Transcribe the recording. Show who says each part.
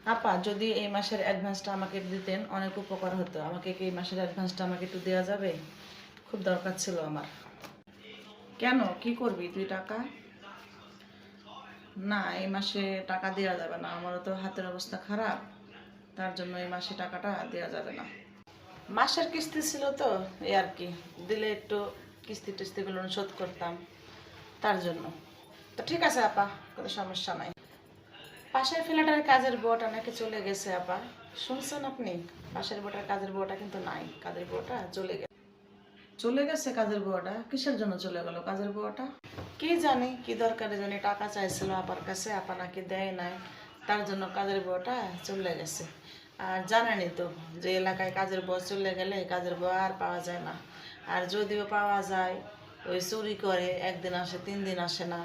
Speaker 1: আপা, যদি এই মাসের অ্যাডভান্সটা আমাকে দিতেন অনেক উপকার হতো। আমাকে কি এই মাসের অ্যাডভান্সটা আমাকে একটু দেওয়া যাবে? খুব দরকার ছিল আমার। কেন, কি করবি তুই টাকা? না, এই মাসে টাকা দেওয়া যাবে না, আমারও তো হাতের অবস্থা খারাপ। তার জন্য এই মাসে টাকাটা দেওয়া যাবে না। মাসের কিস্তি ছিল তো, এই আর কি। দিলে একটু কিস্তি টিস্তিগুলো শোধ করতাম, তার জন্য। তো ঠিক আছে আপা, কোনো সমস্যা নাই। পাশের ফ্ল্যাটের কাজের বউটা নাকি চলে গেছে আপা, শুনছেন আপনি? পাশের বউটার কাজের বউটা কিন্তু নাই, কাজের বউটা চলে গেছে। চলে গেছে কাজের বউটা? কিসের জন্য চলে গেল কাজের বউটা? কি জানি কি দরকারে জানি টাকা চাইছিল আপার কাছে, আপা নাকি দেয় নাই, তার জন্য কাজের বউটা চলে গেছে। আর জানেনই তো যে এলাকায় কাজের বউ চলে গেলে কাজের বউ আর পাওয়া যায় না। আর যদিও পাওয়া যায়, ওই চুরি করে, একদিন আসে 3 দিন আসে না।